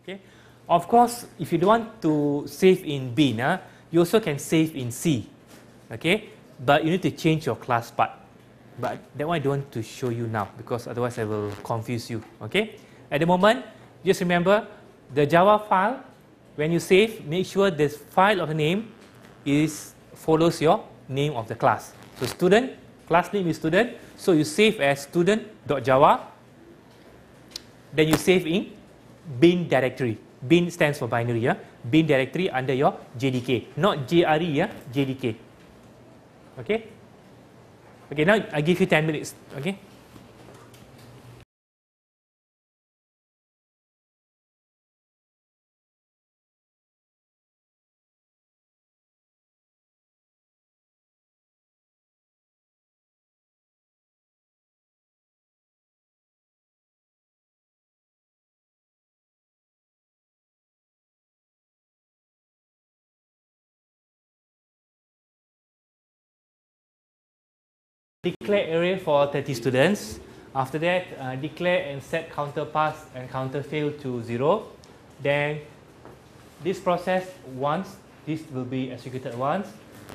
Okay. Of course, if you don't want to save in bin, you also can save in C. Okay. But you need to change your class part. But that one I don't want to show you now because otherwise I will confuse you. Okay. At the moment, just remember the Java file. When you save, make sure the file of the name follows your name of the class. So student, class name is student. So you save as student.java. Then you save in bin directory. Bin stands for binary, yeah. Bin directory under your JDK, not JRE, yeah. JDK. Okay. Okay. Now I give you 10 minutes. Okay. Declare array for 30 students. After that, declare and set counter pass and counter fail to 0. Then this process once, this will be executed once,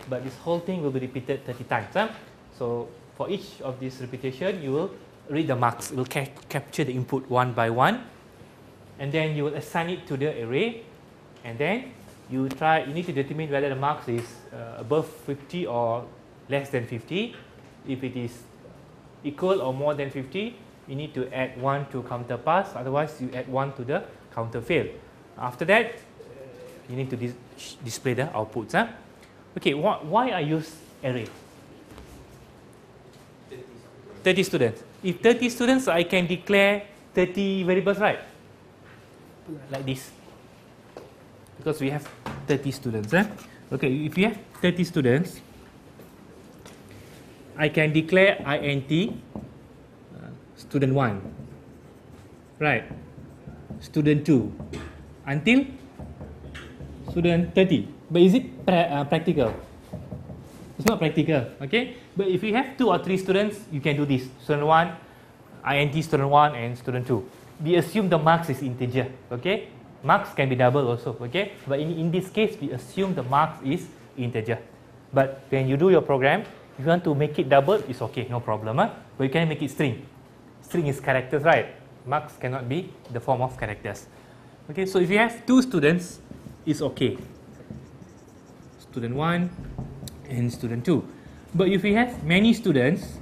but this whole thing will be repeated 30 times. So for each of this repetition, you will read the marks. It will capture the input one by one, and then you will assign it to the array, and then you need to determine whether the marks is above 50 or less than 50. If it is equal or more than 50, you need to add 1 to counter pass, otherwise you add 1 to the counter fail. After that, you need to display the outputs. Okay, why I use array? 30 students. If 30 students, I can declare 30 variables, right? Like this. Because we have 30 students. Okay, if you have 30 students, I can declare int student 1, right? Student 2 until student 30. But is it practical? It's not practical, okay? But if you have 2 or 3 students, you can do this. Student 1, int student 1 and student 2. We assume the marks is integer, okay? Marks can be double also, okay? But in this case, we assume the marks is integer. But when you do your program, if you want to make it double, it's okay, no problem. But you can make it string. String is characters, right? Marks cannot be the form of characters. Okay, so if you have 2 students, it's okay. Student 1 and student 2. But if you have many students,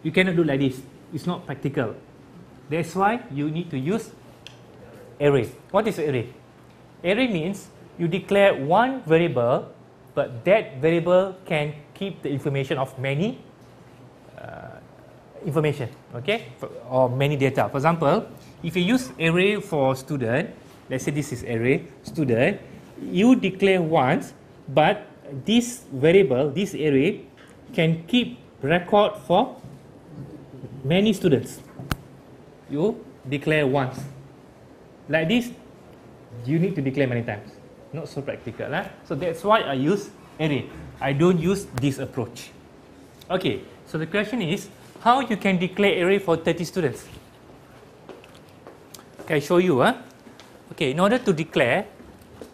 you cannot do like this. It's not practical. That's why you need to use array. What is array? Array means you declare one variable, but that variable can keep the information of many information, okay, or many data. For example, if you use array for student, let's say this is array student, you declare once, but this variable, this array, can keep record for many students. You declare once. Like this, you need to declare many times. Not so practical. So that's why I use array. I don't use this approach. Okay, so the question is, how you can declare array for 30 students? Okay, I show you. Okay, in order to declare,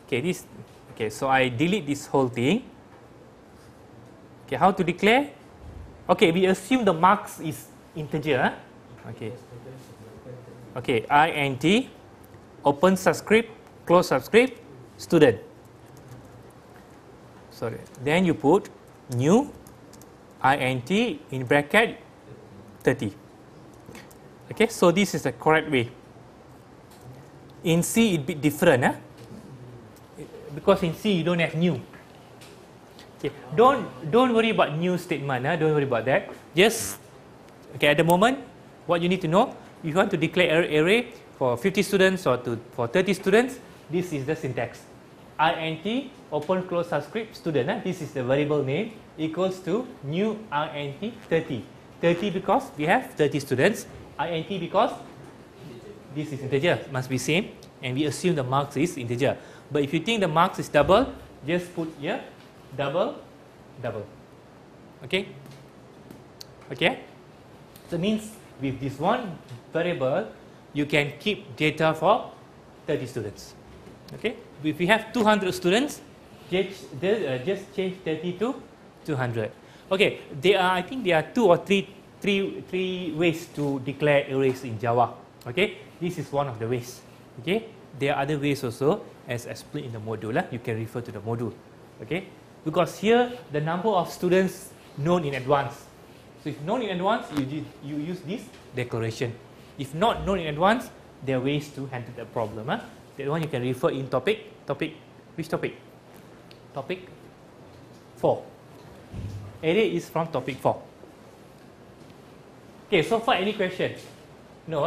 okay, so I delete this whole thing. Okay, how to declare? Okay, we assume the marks is integer. Okay. Okay, int, open subscript, close subscript, student. Sorry. Then you put new int in bracket 30. Okay, so this is the correct way. In C, it be different, because in C you don't have new. Okay, don't worry about new statement. Don't worry about that. Just okay. At the moment, what you need to know, if you want to declare an array for 50 students or for 30 students, this is the syntax. int open close subscript student. This is the variable name equals to new int 30. 30 because we have 30 students. int because this is integer, must be same, and we assume the marks is integer. But if you think the marks is double, just put here double. Okay. Okay. So it means with this one variable, you can keep data for 30 students. Okay, if we have 200 students, just change 30 to 200. Okay, I think there are two or three ways to declare arrays in Java. Okay, this is one of the ways. Okay, there are other ways also, as explained in the module. You can refer to the module. Okay, because here the number of students known in advance. So if known in advance, you use this declaration. If not known in advance, there are ways to handle the problem. That one you can refer in which topic? Topic 4. Array is from topic 4. Okay, so far any question? No,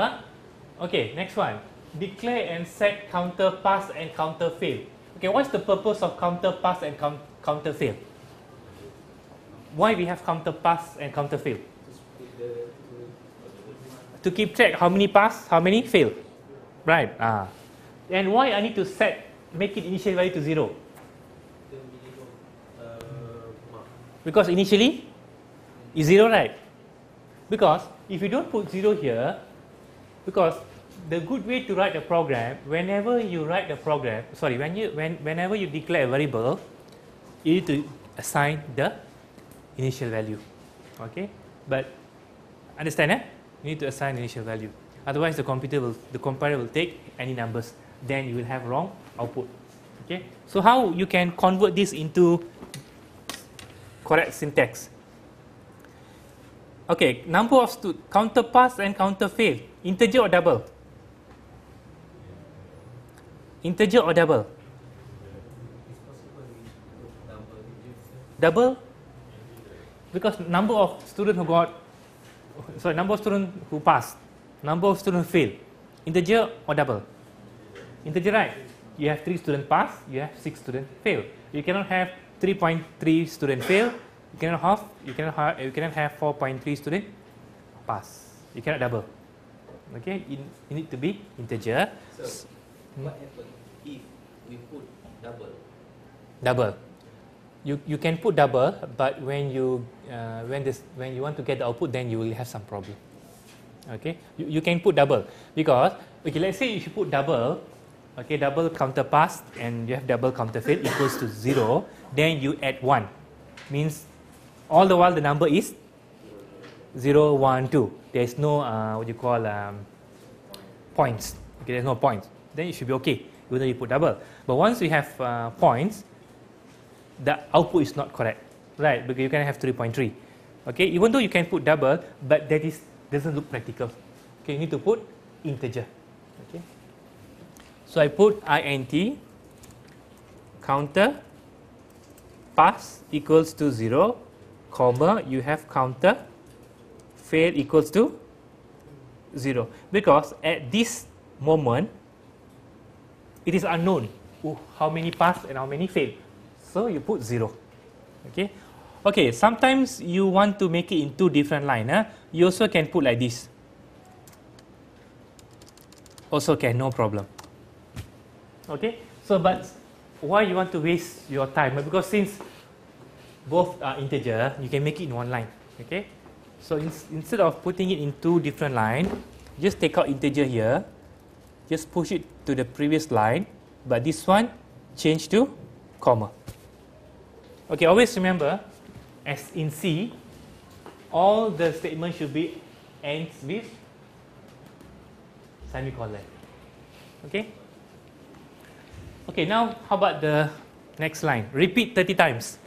Okay, next one. Declare and set counter pass and counter fail. Okay, what's the purpose of counter pass and counter fail? Why we have counter pass and counter fail? To keep track how many pass, how many fail. Right. And why I need to make it initial value to 0? Because initially is 0, right? Because if you don't put 0 here, because the good way to write a program, whenever you write a program, whenever you declare a variable, you need to assign the initial value. Okay, but understand, you need to assign initial value. Otherwise, the compiler will take any numbers. Then you will have wrong output. Okay, so how you can convert this into correct syntax? Okay, number of counter pass and counter fail, integer or double? Integer or double? Double, because number of students who number of students who passed, number of students fail. Integer or double? Integer, right? You have 3 students pass, you have 6 students fail. You cannot have 3.3 students fail. You cannot have 4.3 students pass. You cannot double. Okay, it need to be integer. So what happens if we put double? Double. You can put double, but when you want to get the output, then you will have some problem. Okay, you can put double because let's say if you put double, okay, double counter pass and you have double counter fail equals to 0, then you add 1, means all the while the number is 0, 1, 2. There is no points. Okay, there's no points. Then it should be okay, even though you put double. But once we have points, the output is not correct, right? Because you can have 3.3. Okay, even though you can put double, but that doesn't look practical. Okay, you need to put integer. Okay, so I put int counter pass equals to 0, comma, you have counter fail equals to 0, because at this moment it is unknown how many pass and how many fail. So you put 0. Okay. Okay. Sometimes you want to make it in 2 different lines. You also can put like this. Also can, no problem. Okay. So, but why you want to waste your time? Because since both are integer, you can make it in 1 line. Okay. So instead of putting it in 2 different lines, just take out integer here. Just push it to the previous line. But this one, change to comma. Okay, always remember, as in C, all the statements should be ends with semicolon. Okay? Okay, now how about the next line? Repeat 30 times.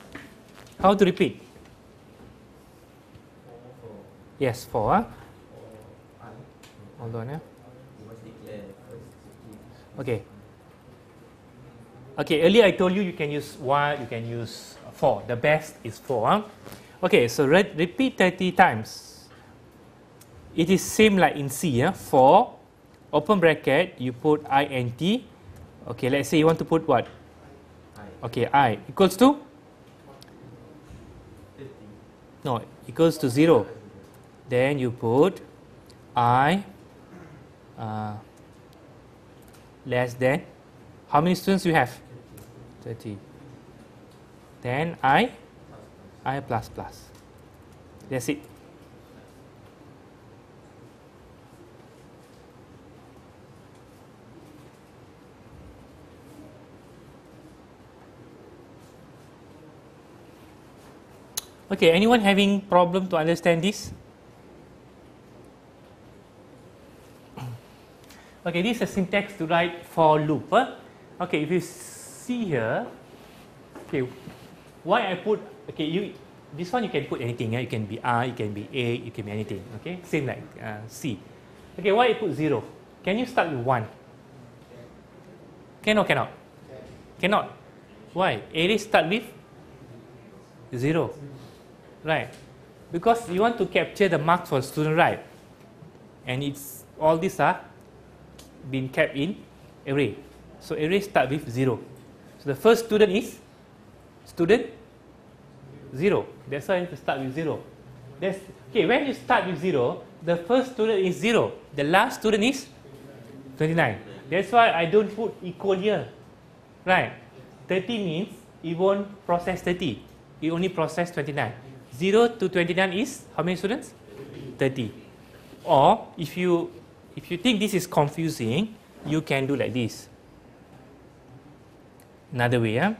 How to repeat? Yes, 4. Hold on. Okay. Okay, earlier I told you you can use 1, you can use 4. The best is 4. Okay, so repeat 30 times. It is same like in C. 4, open bracket, you put int. Okay, let's say you want to put what? Okay, I equals to? No, equals to 0. Then you put I less than. How many students you have? 30. Then I plus plus. That's it. Okay, anyone having problem to understand this? Okay, this is a syntax to write for loop. Okay, if you see here, okay, why I put, okay, this one you can put anything. You can be R, you can be A, you can be anything. Okay, same like C. Okay, why I put 0? Can you start with 1? Can or cannot? Cannot. Why? Array start with 0. Right. Because you want to capture the marks for student, right? And it's all these are been kept in array. So array start with 0. So the first student is student 0. That's why you have to start with 0. That's, okay, when you start with 0, the first student is 0. The last student is 29. That's why I don't put equal here. Right. 30 means it won't process 30. It only process 29. 0 to 29 is how many students? 30. Or if you think this is confusing, you can do like this. Another way,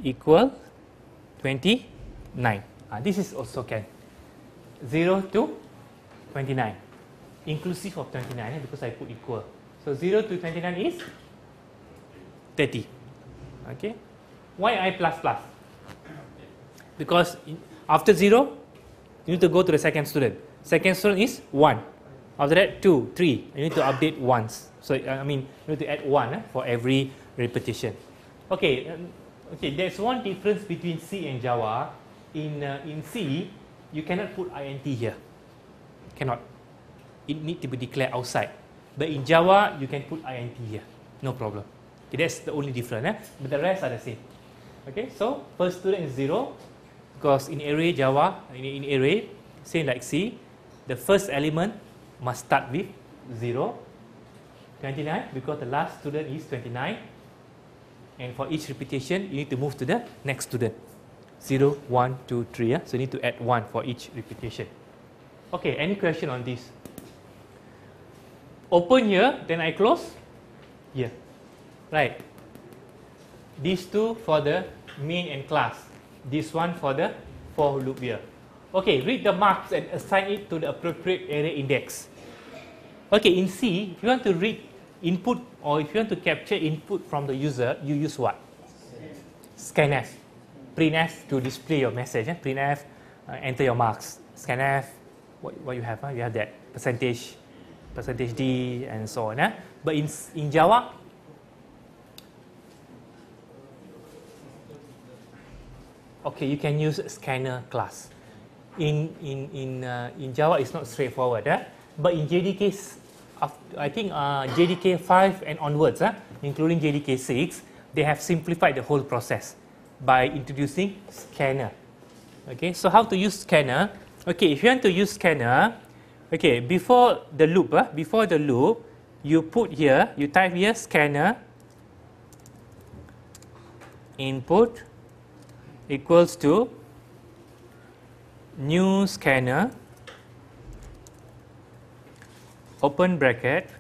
equal 29. This is also can. 0 to 29. Inclusive of 29 because I put equal. So 0 to 29 is 30. Okay. Why I plus plus? Because after 0, you need to go to the second student. Second student is 1. After that, 2, 3. You need to update once. So, I mean, you need to add 1 for every repetition. Okay, okay. There's one difference between C and Java. In C, you cannot put int here. Cannot. It needs to be declared outside. But in Java, you can put int here. No problem. Okay, that's the only difference. But the rest are the same. Okay, so first student is 0. Because in array Java, in array, same like C, the first element must start with 0, 29, because the last student is 29. And for each repetition, you need to move to the next student. 0, 1, 2, 3. So you need to add 1 for each repetition. Okay, any question on this? Open here, then I close here. Right. These two for the main and class. This one for the for loop here. Okay, read the marks and assign it to the appropriate array index. Okay, in C, if you want to read input or if you want to capture input from the user, you use what? Scanf. Printf to display your message. Printf, enter your marks. Scanf, what you have? You have that percentage D and so on. But in Java, okay, you can use scanner class. In Java, it's not straightforward. But in JDK, I think JDK 5 and onwards, including JDK 6, they have simplified the whole process by introducing scanner. Okay, so how to use scanner? Okay, if you want to use scanner, okay, before the loop, you put here, you type here scanner input equals to new scanner, open bracket,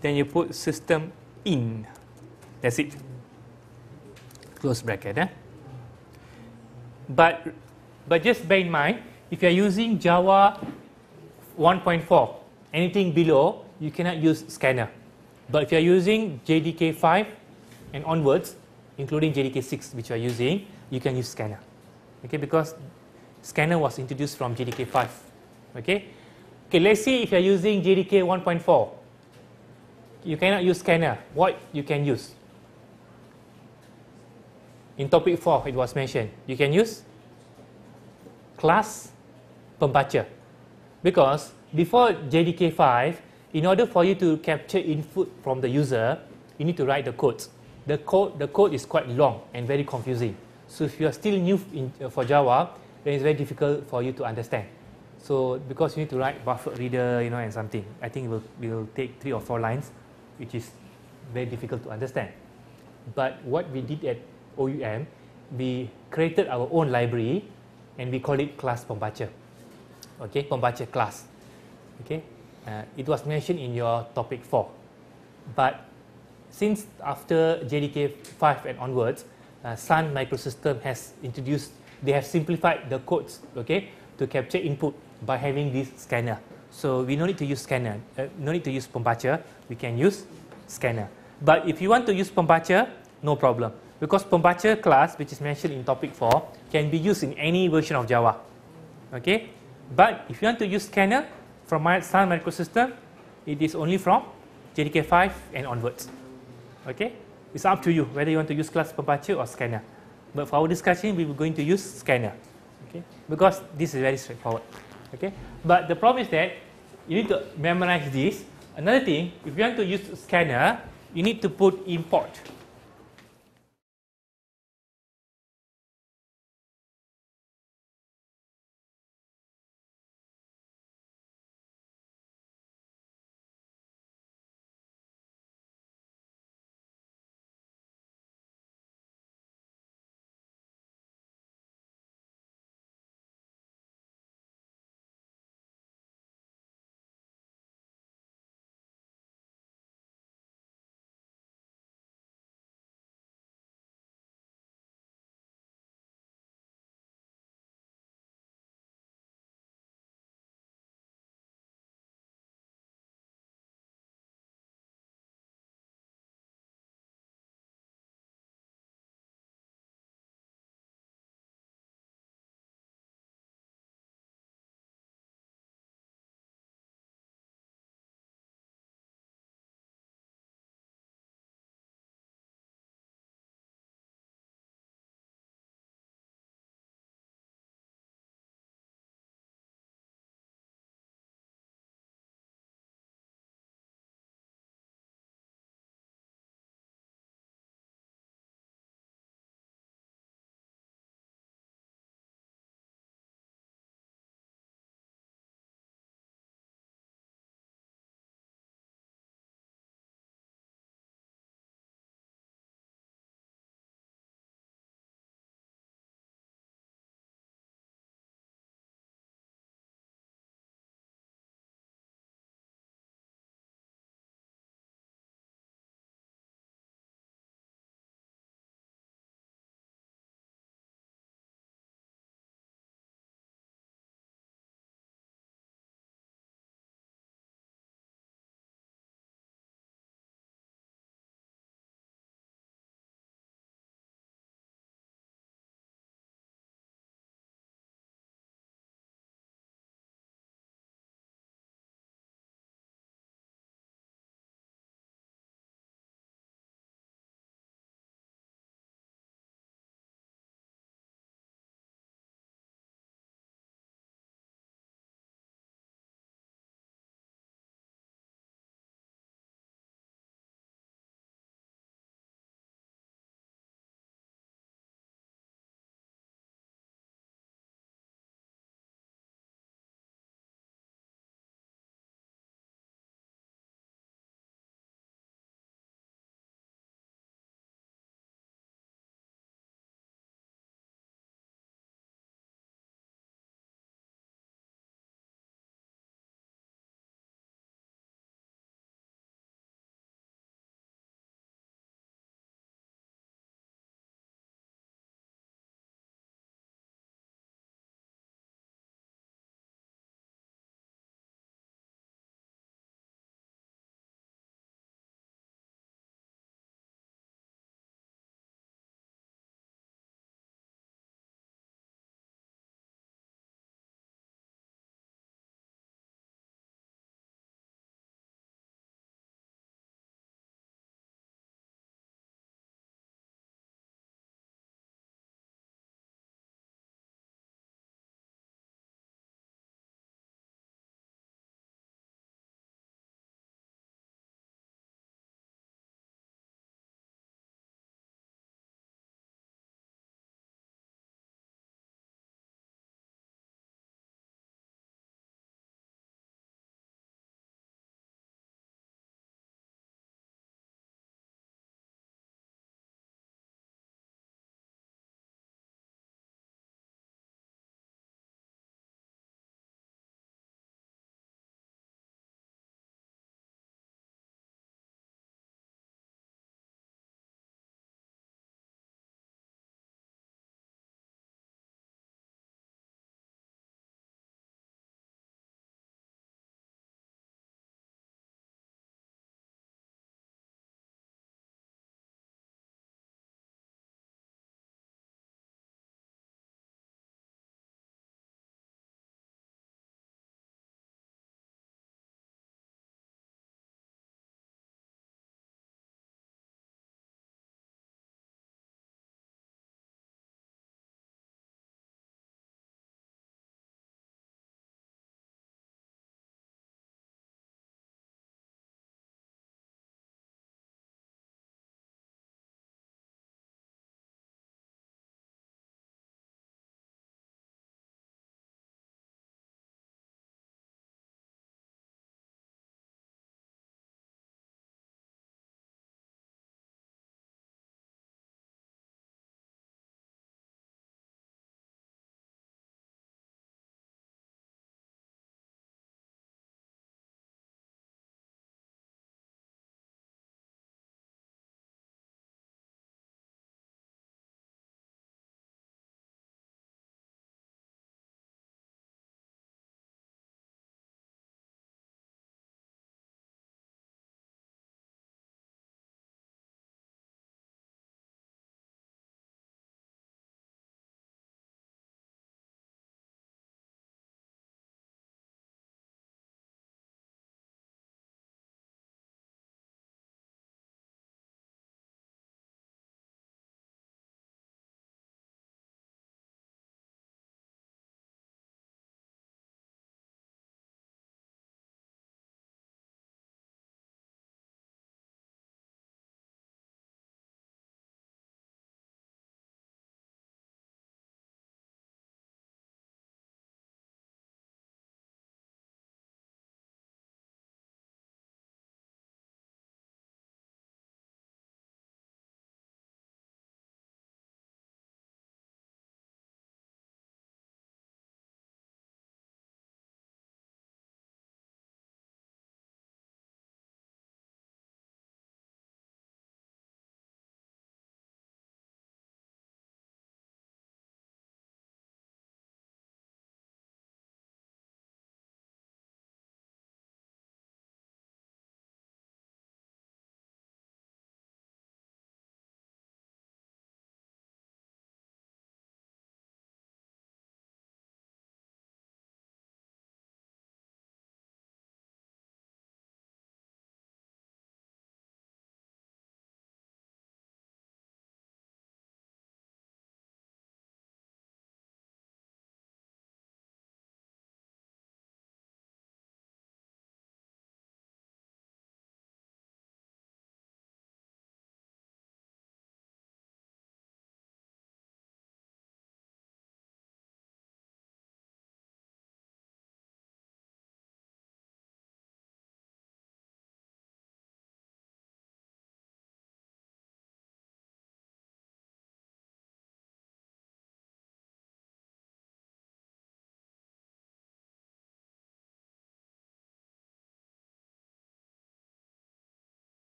then you put system in. That's it. Close bracket. But just bear in mind, if you are using Java 1.4, anything below, you cannot use scanner. But if you are using JDK 5 and onwards, including JDK 6, which you are using, you can use scanner. Okay, because scanner was introduced from JDK 5. Okay, let's say if you are using JDK 1.4, you cannot use scanner. What you can use? In topic 4, it was mentioned. You can use class pembaca. Because before JDK 5, in order for you to capture input from the user, you need to write the code. The code is quite long and very confusing. So if you are still new for Java, then it's very difficult for you to understand. So because you need to write buffer reader, and something, I think it will take 3 or 4 lines, which is very difficult to understand. But what we did at OUM, we created our own library and we call it class pembaca. Okay, pembaca class. Okay, it was mentioned in your topic 4. But since after JDK 5 and onwards, Sun Microsystem has introduced they have simplified the codes, okay, to capture input by having this scanner. So we no need to use scanner, no need to use pembaca, we can use scanner. But if you want to use pembaca, no problem, because pembaca class, which is mentioned in topic 4, can be used in any version of Java, okay. But if you want to use scanner from Sun microsystem, it is only from JDK 5 and onwards, okay. It's up to you whether you want to use class pembaca or scanner. But for our discussion, we were going to use scanner, okay, because this is very straightforward, okay. But the problem is that you need to memorize this. Another thing, if you want to use scanner, you need to put import